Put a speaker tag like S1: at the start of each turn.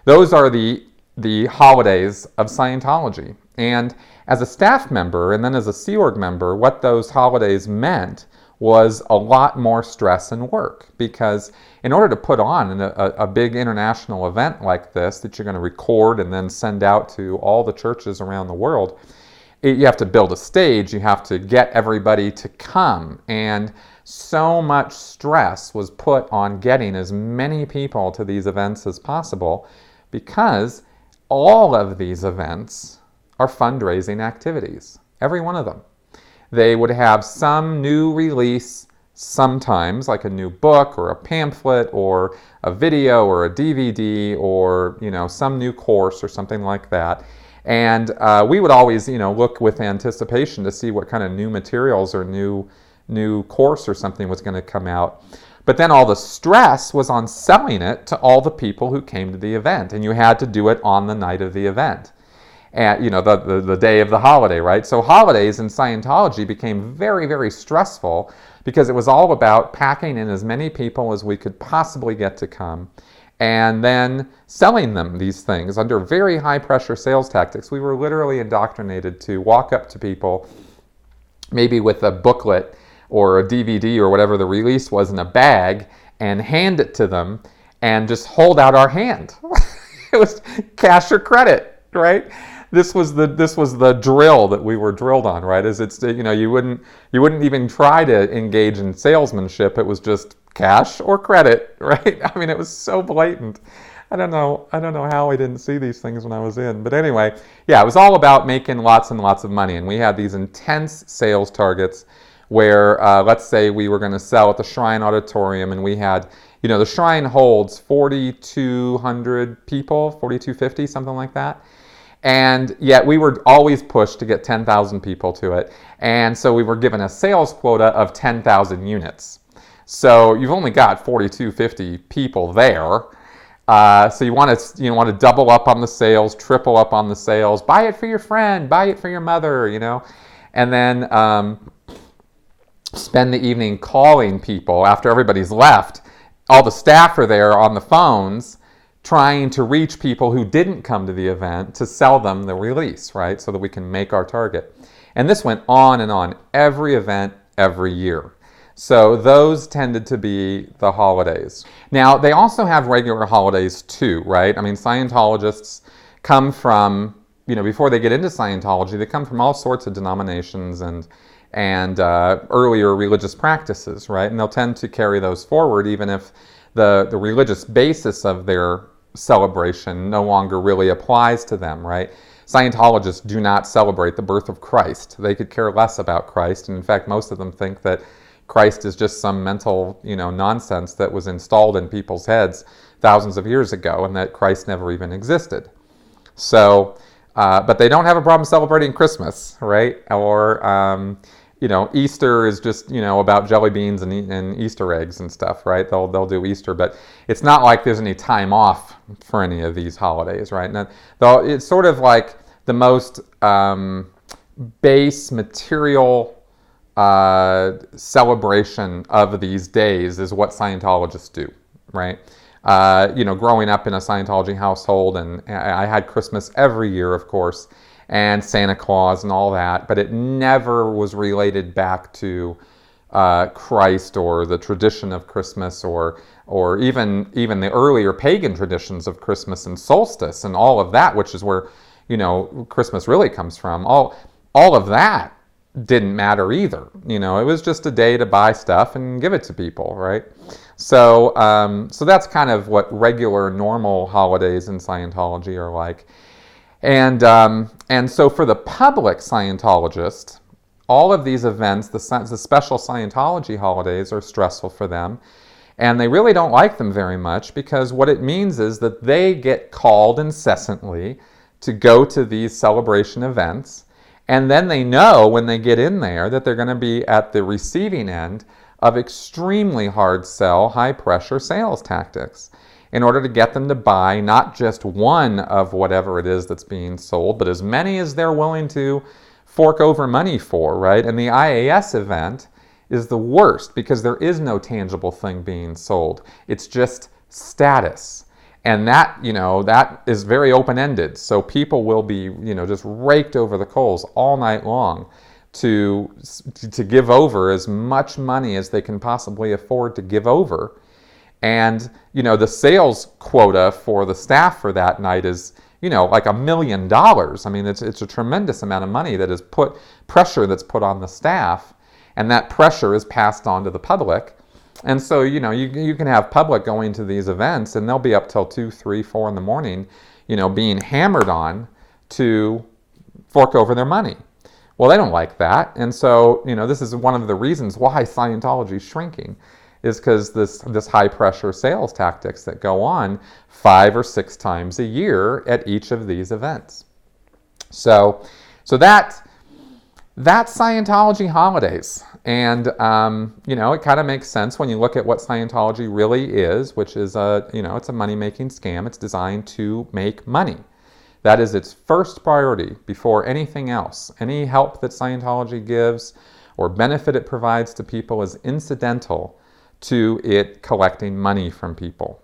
S1: those are the holidays of Scientology. And as a staff member and then as a Sea Org member, what those holidays meant was a lot more stress and work, because in order to put on a big international event like this that you're going to record and then send out to all the churches around the world, you have to build a stage, you have to get everybody to come, and so much stress was put on getting as many people to these events as possible, because all of these events are fundraising activities, every one of them. They would have some new release sometimes, like a new book or a pamphlet or a video or a DVD or, some new course or something like that. And we would always, look with anticipation to see what kind of new materials or new course or something was going to come out. But then all the stress was on selling it to all the people who came to the event, and you had to do it on the night of the event. And the day of the holiday, right? So holidays in Scientology became very, very stressful because it was all about packing in as many people as we could possibly get to come and then selling them these things under very high pressure sales tactics. We were literally indoctrinated to walk up to people, maybe with a booklet or a DVD or whatever the release was in a bag, and hand it to them and just hold out our hand. It was cash or credit, right? This was the drill that we were drilled on, right? You wouldn't even try to engage in salesmanship. It was just cash or credit, right? I mean, it was so blatant. I don't know how I didn't see these things when I was in. But anyway, yeah, it was all about making lots and lots of money. And we had these intense sales targets where, let's say we were going to sell at the Shrine Auditorium, and we had, the Shrine holds 4,200 people, 4,250, something like that. And yet we were always pushed to get 10,000 people to it. And so we were given a sales quota of 10,000 units. So you've only got 4,250 people there. So you want to double up on the sales, triple up on the sales, buy it for your friend, buy it for your mother, and then spend the evening calling people after everybody's left. All the staff are there on the phones trying to reach people who didn't come to the event to sell them the release, right? So that we can make our target. And this went on and on, every event, every year. So those tended to be the holidays. Now, they also have regular holidays too, right? I mean, Scientologists come from, before they get into Scientology, they come from all sorts of denominations and earlier religious practices, right? And they'll tend to carry those forward even if the religious basis of their celebration no longer really applies to them, right? Scientologists do not celebrate the birth of Christ. They could care less about Christ, and in fact, most of them think that Christ is just some mental, nonsense that was installed in people's heads thousands of years ago, and that Christ never even existed. So, but they don't have a problem celebrating Christmas, right? Or, Easter is just, about jelly beans and Easter eggs and stuff, right? They'll do Easter, but it's not like there's any time off for any of these holidays, right? And though it's sort of like the most base material celebration of these days is what Scientologists do, right? Growing up in a Scientology household, and I had Christmas every year, of course, and Santa Claus and all that, but it never was related back to Christ or the tradition of Christmas or even the earlier pagan traditions of Christmas and solstice and all of that, which is where, Christmas really comes from. All of that didn't matter either. It was just a day to buy stuff and give it to people, right? So that's kind of what regular, normal holidays in Scientology are like. And so for the public Scientologist, all of these events, the special Scientology holidays, are stressful for them. And they really don't like them very much, because what it means is that they get called incessantly to go to these celebration events. And then they know when they get in there that they're going to be at the receiving end of extremely hard sell, high pressure sales tactics in order to get them to buy not just one of whatever it is that's being sold, but as many as they're willing to fork over money for, right? And the IAS event is the worst because there is no tangible thing being sold. It's just status. And that, that is very open-ended. So people will be, just raked over the coals all night long to give over as much money as they can possibly afford to give over. And, the sales quota for the staff for that night is, like $1 million. I mean, it's a tremendous amount of money that is pressure that's put on the staff, and that pressure is passed on to the public. And so, you can have public going to these events, and they'll be up till 2, 3, 4 in the morning, being hammered on to fork over their money. Well, they don't like that. And so, this is one of the reasons why Scientology is shrinking, is because this high-pressure sales tactics that go on 5 or 6 times a year at each of these events. So that's Scientology Holidays. And, it kind of makes sense when you look at what Scientology really is, which is it's a money-making scam. It's designed to make money. That is its first priority before anything else. Any help that Scientology gives or benefit it provides to people is incidental to it collecting money from people.